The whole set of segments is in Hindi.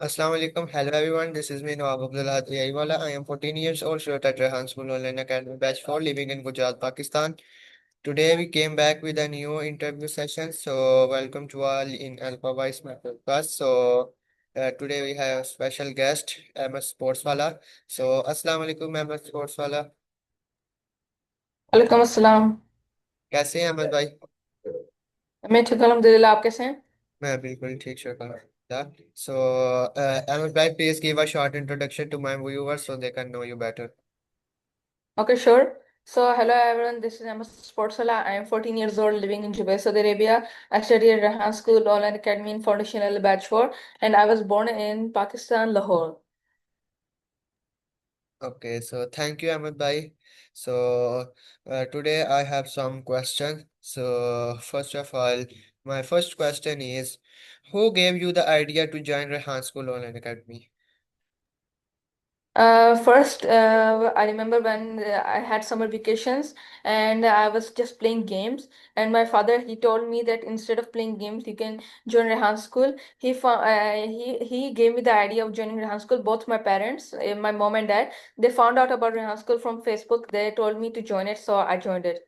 Assalamu alaikum. Hello everyone. This is me Nawab Abdullah Ayaiwala. I am 14 years old, student at Rehan School Online Academy Batch 4, living in Gujarat, Pakistan. Today we came back with a new interview session. So welcome to all in Alpha Vice my podcast. Today we have a special guest, MS Sportswala. So Assalamu alaikum MS Sportswala. वालेकुम अस्सलाम। कैसे हैं अहमद भाई? मैं ठीक हूँ, अल्हम्दुलिल्लाह। आप कैसे हैं? मैं बिल्कुल ठीक शुक्र। So Ahmed bhai, please give a short introduction to my viewers so they can know you better. Okay, sure. So, hello everyone, this is Amos Sportsala. I am 14 years old, living in Dubai, Saudi Arabia. I study at Rahan School Online Academy in Foundational Batch 4, and I was born in Pakistan, Lahore. Okay, so thank you, Ahmed Bhai. Today I have some questions. So first of all, my first question is, who gave you the idea to join Rehan School Online Academy? First, I remember when I had summer vacations and I was just playing games. And my father, he told me that instead of playing games, you can join Rehan School. He gave me the idea of joining Rehan School. Both my parents, my mom and dad, they found out about Rehan School from Facebook. They told me to join it, so I joined it.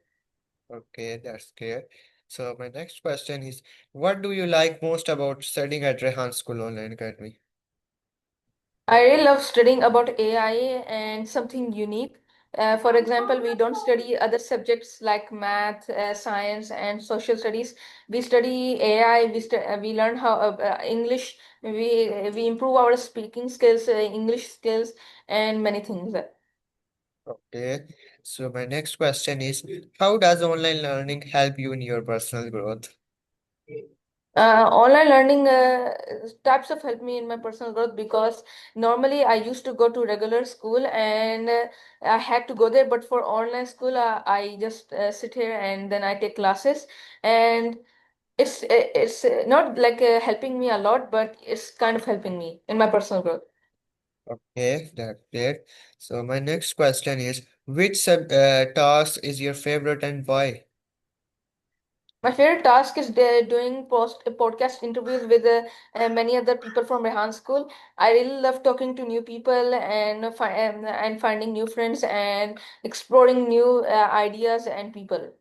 Okay, that's clear. So my next question is, what do you like most about studying at Rehan School Online Academy? I really love studying about AI and something unique. For example, we don't study other subjects like math, science, and social studies. We study AI. We learn how English. We improve our speaking skills, English skills, and many things. Okay, so my next question is, how does online learning help you in your personal growth? Online learning types of help me in my personal growth because normally I used to go to regular school and I had to go there, but for online school, I just sit here and then I take classes, and it's not like helping me a lot, but it's kind of helping me in my personal growth. Okay, that's great. So my next question is, which task is your favorite and why? My favorite task is doing podcast interviews with many other people from Rehan School. I really love talking to new people and finding new friends and exploring new ideas and people.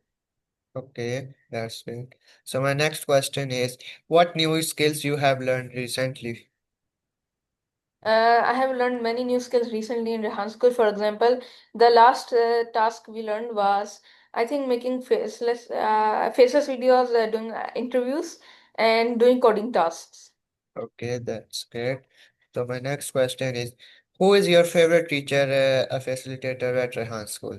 Okay, that's great. So my next question is, what new skills you have learned recently? I have learned many new skills recently in Rehan School. For example, the last task we learned was, I think, making faceless videos, doing interviews, and doing coding tasks. Okay, that's great. So my next question is, who is your favorite teacher, a facilitator at Rehan School?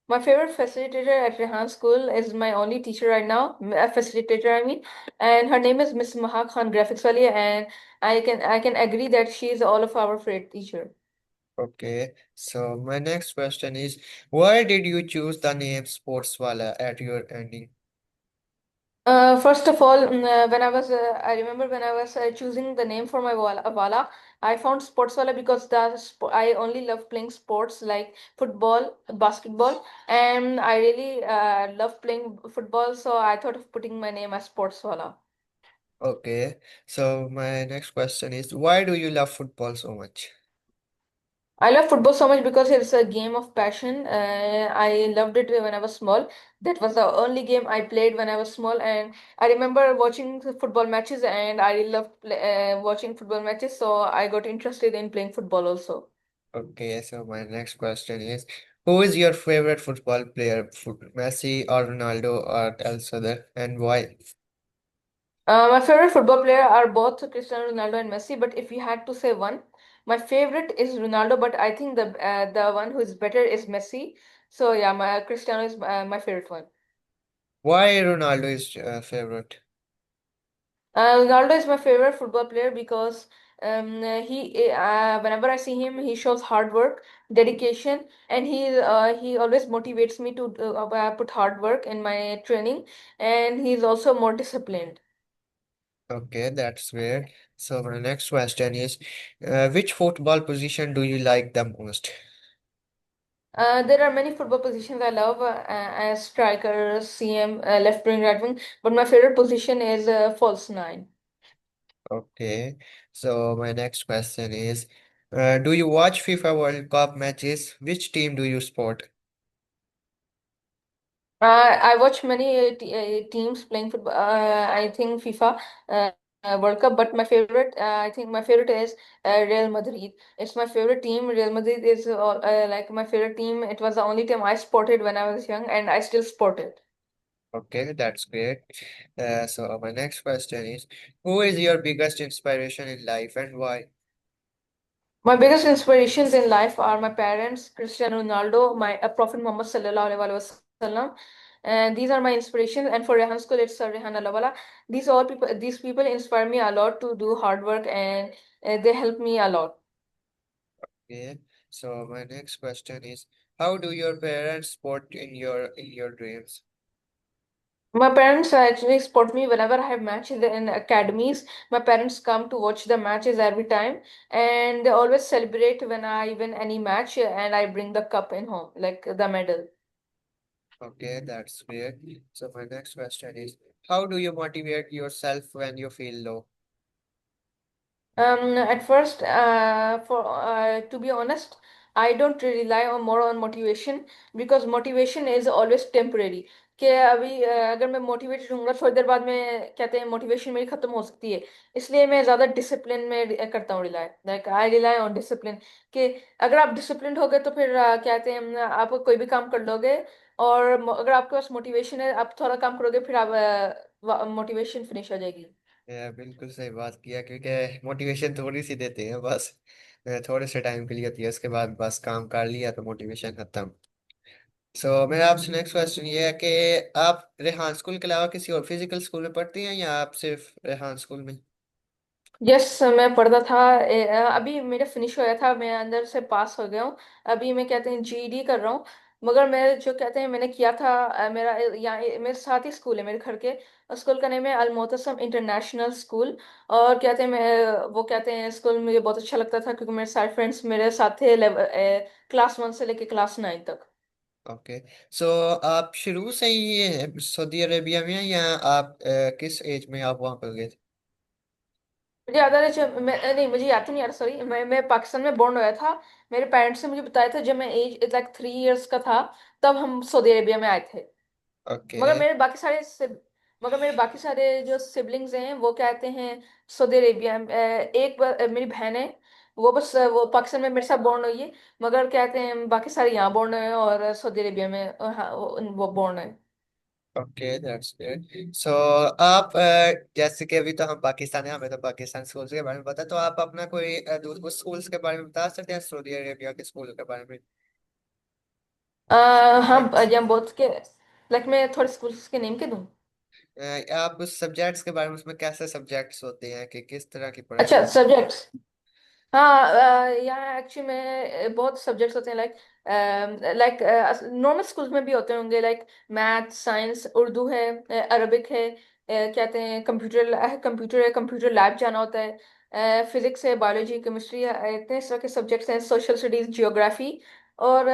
My favorite facilitator at Rehan School is my only teacher right now, a facilitator, I mean, and her name is Miss Maha Khan Graphics Wali, and I can agree that she is all of our favorite teacher. Okay, so my next question is, why did you choose the name Sportswala at your ending? First of all, I remember when I was choosing the name for my Wala, I found Sportswala because I only love playing sports like football, basketball, and I really love playing football, so I thought of putting my name as Sportswala. Okay, so my next question is, why do you love football so much? I love football so much because it's a game of passion. I loved it when I was small. That was the only game I played when I was small, and I remember watching the football matches, and I really loved watching football matches. So I got interested in playing football also. Okay, so my next question is, who is your favorite football player? Messi or Ronaldo or El Sadar, and why? My favorite football player are both Cristiano Ronaldo and Messi. But if you had to say one, my favorite is Ronaldo. But I think the one who is better is Messi. So yeah, my Cristiano is my favorite one. Why Ronaldo is favorite? Ronaldo is my favorite football player because whenever I see him, he shows hard work, dedication, and he always motivates me to put hard work in my training, and he's also more disciplined. Okay, that's weird. So my next question is, which football position do you like the most? There are many football positions I love as striker, CM, left wing, right wing, but my favorite position is false nine. Okay, so my next question is, do you watch FIFA World Cup matches? Which team do you support? I watch many teams playing football. I think FIFA World Cup, but I think my favorite is Real Madrid. It's my favorite team. Real Madrid is like my favorite team. It was the only team I supported when I was young, and I still support it. Okay, that's great. So my next question is, who is your biggest inspiration in life and why? My biggest inspirations in life are my parents, Cristiano Ronaldo, my Prophet Muhammad Sallallahu Alaihi Wasallam, and these are my inspirations. And for Rehan School, it's Rehan Alawala. These people inspire me a lot to do hard work, and they help me a lot. Okay, so my next question is, how do your parents support in your dreams? My parents actually support me whenever I have matches in academies. My parents come to watch the matches every time, and they always celebrate when I win any match, and I bring the cup in home, like the medal. Okay, that's great. So my next question is, how do you motivate yourself when you feel low? At first, for to be honest, I don't rely on more on motivation because motivation is always temporary. कि अभी अगर मैं मोटिवेटेड हूँगा थोड़ी देर बाद में कहते हैं मोटिवेशन मेरी खत्म हो सकती है, इसलिए मैं ज़्यादा डिसिप्लिन में करता हूँ rely, like I rely on discipline कि अगर आप डिसिप्लिन हो गए तो फिर कहते हैं आप कोई भी काम कर लोगे। और अगर आपके पास मोटिवेशन है आप थोड़ा काम करोगे फिर आप मोटिवेशन फिनिश हो जाएगी। बिल्कुल सही बात किया क्योंकि मोटिवेशन थोड़ी सी देते हैं बस। थोड़े से टाइम के लिए होती है, उसके बाद बस काम कर लिया तो मोटिवेशन खत्म। सो मेरा आपसे नेक्स्ट क्वेश्चन ये है कि आप रेहान स्कूल के अलावा किसी और फिजिकल स्कूल में पढ़ती हैं या आप सिर्फ रेहान स्कूल में? यस मैं पढ़ता था। अभी मेरा फिनिश होया था, मैं अंदर से पास हो गया हूँ। अभी मैं कहते हैं जीडी कर रहा हूँ। मगर मैं जो कहते हैं मैंने किया था मेरा यहाँ मेरे साथ ही स्कूल है मेरे घर के। स्कूल का नेम है अलमोतसम इंटरनेशनल स्कूल। और कहते हैं मैं वो कहते हैं स्कूल मुझे बहुत अच्छा लगता था क्योंकि मेरे सारे फ्रेंड्स मेरे साथ थे लेवल क्लास 1 से लेके क्लास 9 तक। ओके, सो आप शुरू से ही ये सऊदी अरेबिया में हैं या आप किस एज में आप वहाँ पर गए थे? मुझे याद है जब मैं नहीं मुझे याद तो नहीं आ रहा, सॉरी, मैं पाकिस्तान में बोर्न हुआ था। मेरे पेरेंट्स ने मुझे बताया था जब मैं एज लाइक 3 इयर्स का था, तब हम सऊदी अरेबिया में आए थे। ओके। मगर मेरे बाकी सारे सिब- मगर मेरे बाकी सारे जो सिबलिंग्स हैं वो कहते हैं सऊदी अरेबिया मेरी बहन है, वो बस वो पाकिस्तान में मेरे साथ बोर्न हुई है। मगर कहते हैं बाकी सारे यहाँ बोर्न हुए हैं और सऊदी अरेबिया में हाँ, वो बोर्न है। Okay, that's good. सो आप जैसे कि अभी तो हम पाकिस्तान है, हमें तो पाकिस्तान स्कूल्स के बारे में पता है, तो आप अपना कोई दूसरे स्कूल्स के बारे में बता सकते हैं सऊदी अरेबिया के स्कूल के बारे में? हाँ सब्जेक्ट्स, जहाँ बहुत के लाइक मैं थोड़े स्कूल्स के नेम के दूँ। आप उस सब्जेक्ट्स के बारे में, उसमें कैसे सब्जेक्ट्स होते हैं कि किस तरह की पढ़ाई अच्छा होती सब्जेक्ट्स। हाँ यहाँ एक्चुअली में बहुत सब्जेक्ट्स होते हैं लाइक लाइक नॉर्मल स्कूल्स में भी होते होंगे लाइक मैथ साइंस उर्दू है, अरबिक है, कहते हैं कंप्यूटर है, कंप्यूटर लैब जाना होता है, फिजिक्स है, बायोलॉजी केमिस्ट्री है, इतने इस तरह के सब्जेक्ट्स हैं, सोशल स्टडीज जियोग्राफी। और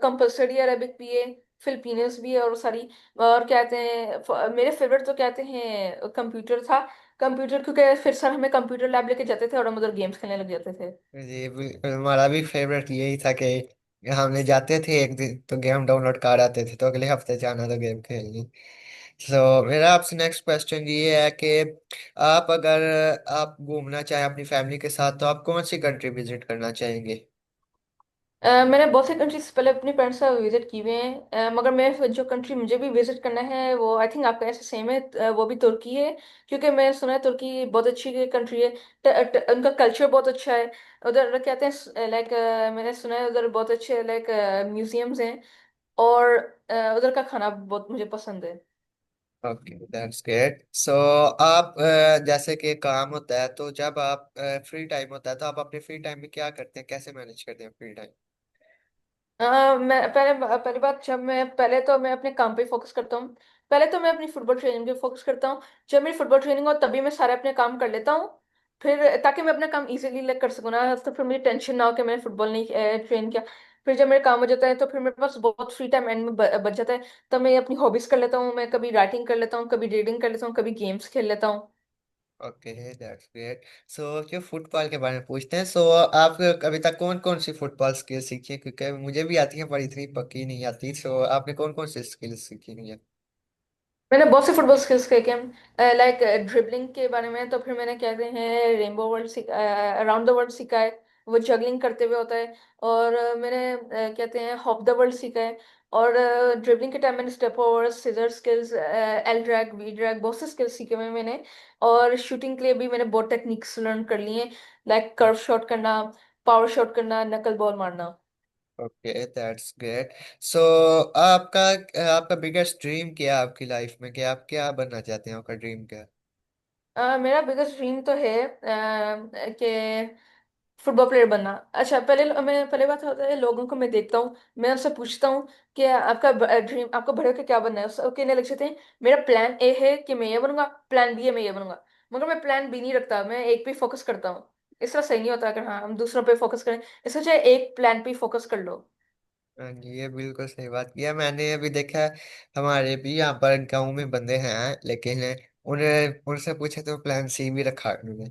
कंपलसरी अरबिक भी है, फिलिपिनोस भी है और सारी। और कहते हैं मेरे फेवरेट तो कहते हैं कंप्यूटर था। कंप्यूटर क्योंकि फिर सर हमें कंप्यूटर लैब लेके जाते थे और हम उधर गेम्स खेलने लग जाते थे। है? जी बिल्कुल, हमारा भी फेवरेट यही था कि हमने जाते थे एक दिन तो गेम डाउनलोड कर आते थे, तो अगले हफ्ते जाना तो गेम खेलनी। तो मेरा आपसे नेक्स्ट क्वेश्चन ये है कि अगर आप घूमना चाहें अपनी फैमिली के साथ तो आप कौन सी कंट्री विजिट करना चाहेंगे? मैंने बहुत से कंट्रीज पहले अपने पेरेंट्स का विजिट किए हुए हैं, मगर मैं जो कंट्री मुझे भी विजिट करना है वो आई थिंक आपका ऐसे सेम है, वो भी तुर्की है। क्योंकि मैं सुना है तुर्की बहुत अच्छी कंट्री है। उनका कल्चर बहुत अच्छा है। उधर कहते हैं लाइक मैंने सुना है उधर बहुत अच्छे लाइक म्यूजियम्स हैं। और उधर का खाना बहुत मुझे पसंद है। Okay, that's great. सो आप जैसे कि काम होता है, तो जब आप फ्री टाइम होता है तो आप अपने फ्री टाइम में क्या करते हैं, कैसे मैनेज करते हैं फ्री टाइम? मैं पहली बात जब मैं पहले तो मैं अपने काम पे फोकस करता हूँ। पहले तो मैं अपनी फुटबॉल ट्रेनिंग पे फोकस करता हूँ। जब मेरी फुटबॉल ट्रेनिंग हो तभी मैं सारे अपने काम कर लेता हूँ। फिर ताकि मैं अपना काम इजीली कर सकूँ ना, तो फिर मुझे टेंशन ना हो कि मैंने फुटबॉल नहीं ट्रेन किया। फिर जब मेरे काम हो जाता है तो फिर मेरे पास बहुत फ्री टाइम एंड में बच जाता है। तो मैं अपनी हॉबीज कर लेता हूँ, मैं कभी राइटिंग कर लेता हूँ, कभी रीडिंग कर लेता हूँ, कभी गेम्स खेल लेता हूँ। Okay, that's great. सो जो फुटबॉल के बारे में पूछते हैं, सो आप अभी तक कौन कौन सी फुटबॉल स्किल सीखी है? क्योंकि मुझे भी आती है पर इतनी पक्की नहीं आती। सो आपने कौन कौन सी स्किल्स सीखी हुई है? मैंने बहुत से फुटबॉल स्किल्स सीखे हैं, लाइक ड्रिबलिंग के बारे में। तो फिर मैंने कहते हैं rainbow world around the world सीखा है, वो जगलिंग करते हुए होता है। और मैंने कहते हैं हॉप द वर्ल्ड सीखा है। और ड्रिबलिंग के टाइम मैंने step over, scissor skills, L drag, V drag, बहुत से स्किल्स सीखे हुए हैं मैंने। और शूटिंग के लिए भी मैंने बहुत टेक्निक्स लर्न कर ली हैं, लाइक कर्व शॉट करना, पावर शॉट करना, नकल बॉल मारना। Okay, that's great. सो आपका आपका बिगेस्ट ड्रीम क्या है आपकी लाइफ में? कि आप क्या बनना चाहते हैं? आपका ड्रीम क्या है? मेरा बिगेस्ट ड्रीम तो है कि फुटबॉल प्लेयर बनना। अच्छा, मैं पहले बात होता है, लोगों को मैं देखता हूँ, मैं उनसे पूछता हूँ कि आपका ड्रीम, आपको बड़े होकर क्या बनना है। सब कहने लग जाते हैं मेरा प्लान ए है कि मैं ये बनूंगा, प्लान बी है मैं ये बनूंगा। मगर मैं प्लान बी नहीं रखता, मैं एक पे फोकस करता हूँ। इस तरह सही नहीं होता अगर हाँ हम दूसरों पे फोकस करें। इससे चाहे एक प्लान पे फोकस कर लो। हाँ जी, ये बिल्कुल सही बात किया। मैंने अभी देखा है, हमारे भी यहाँ पर गांव में बंदे हैं, लेकिन उन्हें उनसे पूछे तो प्लान सी भी रखा है उन्होंने।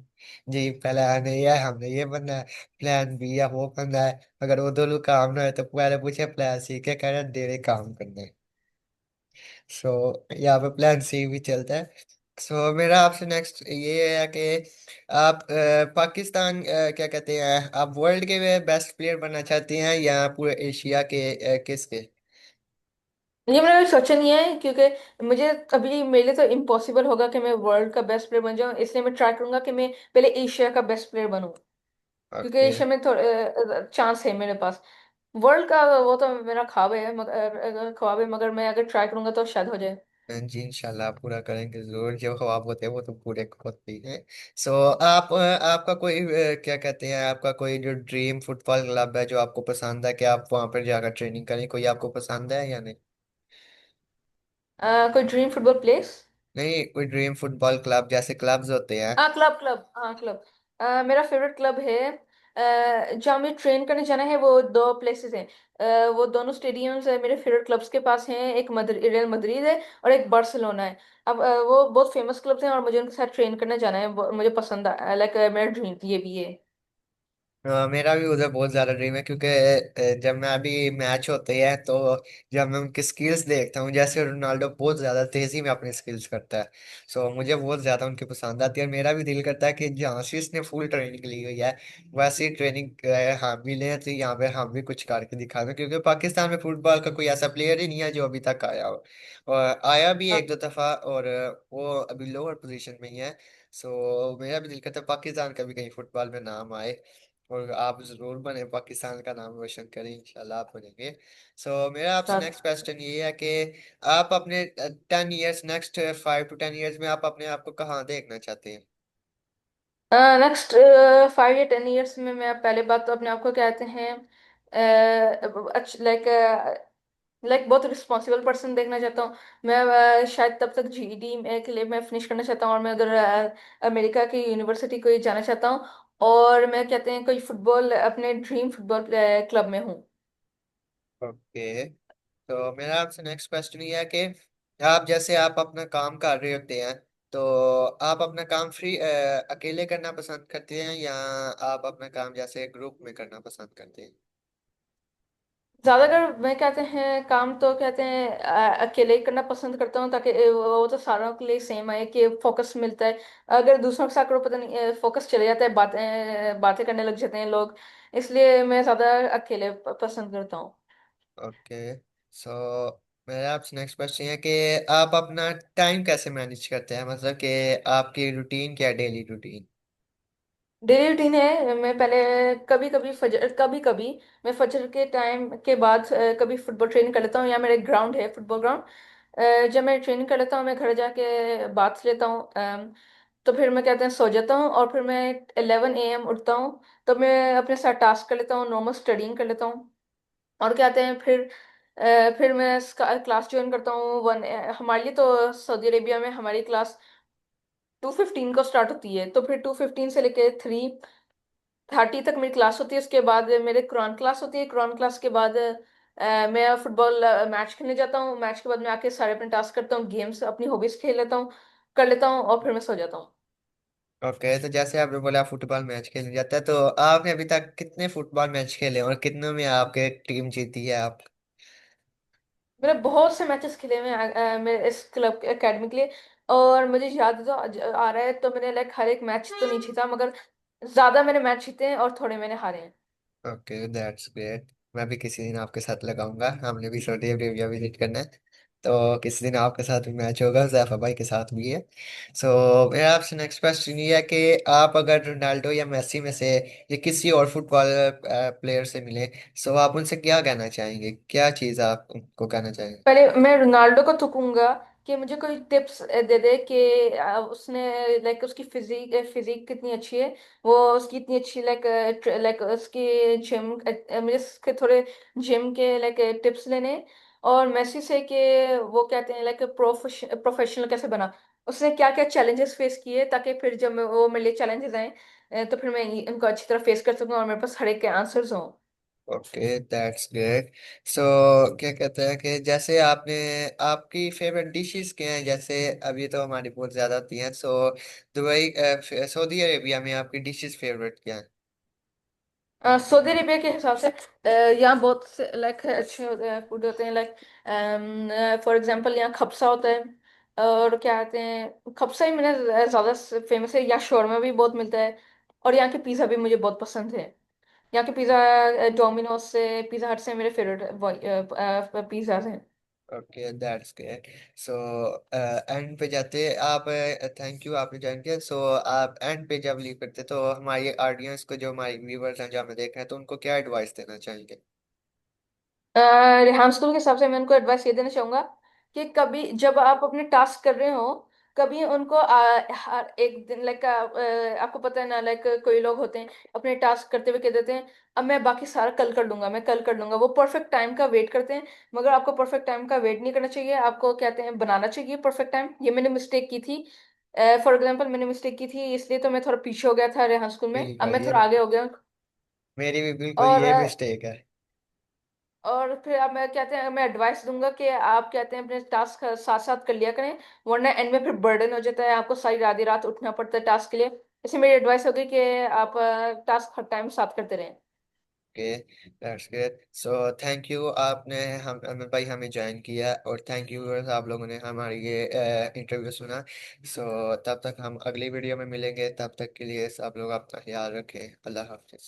जी, प्लान ये है, हमने ये बनना है। प्लान बी है, वो बनना है। अगर वो दोनों काम ना है तो पहले पूछे प्लान सी के कारण डेरे काम करना है। सो यहाँ पे प्लान सी भी चलता है। सो मेरा आपसे नेक्स्ट ये है कि आप पाकिस्तान क्या कहते हैं, आप वर्ल्ड के बेस्ट प्लेयर बनना चाहते हैं या पूरे एशिया के किसके? ये मैंने कभी सोचा नहीं है, क्योंकि मुझे अभी मेरे लिए तो इम्पॉसिबल होगा कि मैं वर्ल्ड का बेस्ट प्लेयर बन जाऊं। इसलिए मैं ट्राई करूंगा कि मैं पहले एशिया का बेस्ट प्लेयर बनूं, क्योंकि ओके। एशिया में थोड़ा चांस है मेरे पास। वर्ल्ड का वो तो मेरा ख्वाब है, मगर मैं अगर ट्राई करूंगा तो शायद हो जाए। जी, इंशाल्लाह पूरा करेंगे जरूर। जो ख्वाब होते हैं वो तो पूरे होते ही हैं। सो आप आपका कोई क्या कहते हैं, आपका कोई जो ड्रीम फुटबॉल क्लब है जो आपको पसंद है, कि आप वहां पर जाकर ट्रेनिंग करें, कोई आपको पसंद है या नहीं? कोई ड्रीम फुटबॉल प्लेस? नहीं, कोई ड्रीम फुटबॉल क्लब जैसे क्लब्स होते हैं। हाँ, क्लब क्लब, हाँ क्लब। मेरा फेवरेट क्लब है, जहाँ मैं ट्रेन करने जाना है, वो दो प्लेसेस हैं। वो दोनों स्टेडियम्स है मेरे फेवरेट क्लब्स के पास हैं। एक रियल मद्रिद है और एक बार्सिलोना है। अब वो बहुत फेमस क्लब्स हैं और मुझे उनके साथ ट्रेन करने जाना है। मुझे पसंद है, लाइक मेरा ड्रीम ये भी है। मेरा भी उधर बहुत ज्यादा ड्रीम है, क्योंकि जब मैं अभी मैच होते हैं तो जब मैं उनकी स्किल्स देखता हूँ, जैसे रोनाल्डो बहुत ज्यादा तेजी में अपनी स्किल्स करता है। सो मुझे बहुत ज्यादा उनकी पसंद आती है, और मेरा भी दिल करता है कि जहाँ से इसने फुल ट्रेनिंग ली हुई है वैसी ही ट्रेनिंग हम भी लें, तो यहाँ पे हम भी कुछ करके दिखा दें। क्योंकि पाकिस्तान में फुटबॉल का कोई ऐसा प्लेयर ही नहीं है जो अभी तक आया हो, और आया भी हाँ, एक दो दफा, और वो अभी लोअर पोजीशन में ही है। सो मेरा भी दिल करता है पाकिस्तान का भी कहीं फुटबॉल में नाम आए, और आप जरूर बने, पाकिस्तान का नाम रोशन करें, इंशाल्लाह आप बनेंगे। सो मेरा आपसे हाँ। नेक्स्ट क्वेश्चन ये है कि आप अपने 10 ईयर्स, नेक्स्ट 5 to 10 ईयर्स में आप अपने आप को कहाँ देखना चाहते हैं? नेक्स्ट 5 या 10 ईयर्स में मैं पहले बात तो अपने आप को कहते हैं लाइक बहुत रिस्पॉन्सिबल पर्सन देखना चाहता हूँ मैं। शायद तब तक जीईडी में के लिए मैं फिनिश करना चाहता हूँ, और मैं उधर अमेरिका की यूनिवर्सिटी को जाना चाहता हूँ। और मैं कहते हैं कोई फुटबॉल, अपने ड्रीम फुटबॉल क्लब में हूँ। ओके। तो मेरा आपसे नेक्स्ट क्वेश्चन ये है कि आप जैसे आप अपना काम कर रहे होते हैं, तो आप अपना काम अकेले करना पसंद करते हैं या आप अपना काम जैसे ग्रुप में करना पसंद करते हैं? ज्यादातर मैं कहते हैं काम तो कहते हैं अकेले ही करना पसंद करता हूँ, ताकि वो तो सारों के लिए सेम है कि फोकस मिलता है। अगर दूसरों के साथ करो, पता नहीं फोकस चले जाता है, बातें करने लग जाते हैं लोग। इसलिए मैं ज्यादा अकेले पसंद करता हूँ। ओके। सो मेरा आपसे नेक्स्ट क्वेश्चन है कि आप अपना टाइम कैसे मैनेज करते हैं? मतलब कि आपकी रूटीन क्या है, डेली रूटीन? डेली रूटीन है, मैं पहले कभी कभी मैं फजर के टाइम के बाद कभी फुटबॉल ट्रेनिंग कर लेता हूँ, या मेरा एक ग्राउंड है, फुटबॉल ग्राउंड। जब मैं ट्रेनिंग कर लेता हूँ, मैं घर जाके बाथ लेता हूँ। तो फिर मैं कहते हैं सो जाता हूँ, और फिर मैं 11 AM उठता हूँ। तो मैं अपने साथ टास्क कर लेता हूँ, नॉर्मल स्टडिंग कर लेता हूँ। और कहते हैं फिर मैं क्लास ज्वाइन करता हूँ। हमारे लिए तो सऊदी अरेबिया में हमारी क्लास 2:15 को स्टार्ट होती है। तो फिर 2:15 से लेके 3:30 तक मेरी क्लास होती है। उसके बाद मेरे कुरान क्लास होती है। कुरान क्लास के बाद मैं फुटबॉल मैच खेलने जाता हूँ। मैच के बाद मैं आके सारे अपने टास्क करता हूँ, गेम्स अपनी हॉबीज खेल लेता हूँ, कर लेता हूँ, और फिर मैं सो जाता हूँ। ओके, तो जैसे आपने बोला फुटबॉल मैच खेलने जाता है, तो आपने अभी तक कितने फुटबॉल मैच खेले और कितनों में आपके टीम जीती है आप? मैंने बहुत से मैचेस खेले हुए हैं मेरे इस क्लब एकेडमी के लिए। और मुझे याद तो आ रहा है, तो मैंने लाइक हर एक मैच तो नहीं जीता, मगर ज्यादा मैंने मैच जीते हैं और थोड़े मैंने हारे हैं। Okay, that's great. मैं भी किसी दिन आपके साथ लगाऊंगा, हमने भी सऊदी अरेबिया विजिट करना है। तो किसी दिन आपके साथ भी मैच होगा, जैफा भाई के साथ भी है। सो मेरा आपसे नेक्स्ट क्वेश्चन ये है कि आप अगर रोनाल्डो या मेसी में से या किसी और फुटबॉल प्लेयर से मिले, सो आप उनसे क्या कहना चाहेंगे, क्या चीज़ आप उनको कहना चाहेंगे? पहले मैं रोनाल्डो को थूकूंगा कि मुझे कोई टिप्स दे दे कि उसने लाइक उसकी फिजिक फिजिक कितनी अच्छी है, वो उसकी इतनी अच्छी लाइक लाइक उसकी जिम, मुझे उसके थोड़े जिम के लाइक टिप्स लेने। और मेसी से कि वो कहते हैं लाइक प्रोफेशनल कैसे बना, उसने क्या क्या चैलेंजेस फेस किए, ताकि फिर जब वो मेरे लिए चैलेंजेस आए तो फिर मैं उनको अच्छी तरह फेस कर सकूं और मेरे पास हर एक के आंसर्स हों। Okay, that's great. सो क्या कहते हैं कि जैसे आपने, आपकी फेवरेट डिशेस क्या हैं? जैसे अभी तो हमारी बहुत ज़्यादा होती हैं, सो दुबई सऊदी अरेबिया में आपकी डिशेस फेवरेट क्या हैं? सऊदी अरेबिया के हिसाब से यहाँ बहुत से लाइक अच्छे फूड होते हैं, लाइक फॉर एग्जांपल यहाँ खबसा होता है। और क्या कहते हैं, खबसा ही मैंने ज़्यादा फेमस है। यहाँ शौरमा भी बहुत मिलता है। और यहाँ के पिज़्ज़ा भी मुझे बहुत पसंद है। यहाँ के पिज़्ज़ा डोमिनोज से, पिज़्ज़ा हट से मेरे फेवरेट पिज़्ज़ा हैं। Okay, that's great. So and पे जाते आप, थैंक यू आपने ज्वाइन किया। सो आप एंड पे जब लीव करते तो हमारी ऑडियंस को, जो हमारी व्यूवर्स हैं जो हमें देख रहे हैं, तो उनको क्या एडवाइस देना चाहेंगे? रेहान स्कूल के हिसाब से मैं उनको एडवाइस ये देना चाहूंगा कि कभी जब आप अपने टास्क कर रहे हो, कभी उनको हर एक दिन लाइक आपको पता है ना, लाइक कोई लोग होते हैं अपने टास्क करते हुए कह देते हैं अब मैं बाकी सारा कल कर लूंगा, मैं कल कर लूंगा। वो परफेक्ट टाइम का वेट करते हैं, मगर आपको परफेक्ट टाइम का वेट नहीं करना चाहिए। आपको कहते हैं बनाना चाहिए परफेक्ट टाइम। ये मैंने मिस्टेक की थी। फॉर एग्जाम्पल मैंने मिस्टेक की थी, इसलिए तो मैं थोड़ा पीछे हो गया था रेहान स्कूल में, अब बिल्कुल, मैं ये थोड़ा आगे हो गया। मेरी भी बिल्कुल और ये मिस्टेक है। और फिर अब मैं कहते हैं मैं एडवाइस दूंगा कि आप कहते हैं अपने टास्क साथ साथ कर लिया करें, वरना एंड में फिर बर्डन हो जाता है, आपको सारी आधी रात उठना पड़ता है टास्क के लिए। इसलिए मेरी एडवाइस होगी कि आप टास्क हर टाइम साथ करते रहें। Okay, that's great. So thank you, आपने हम अमित भाई हमें ज्वाइन किया, और थैंक यू आप लोगों ने हमारी ये इंटरव्यू सुना। सो तब तक हम अगली वीडियो में मिलेंगे, तब तक के लिए आप लोग अपना ख्याल रखें। अल्लाह हाफिज।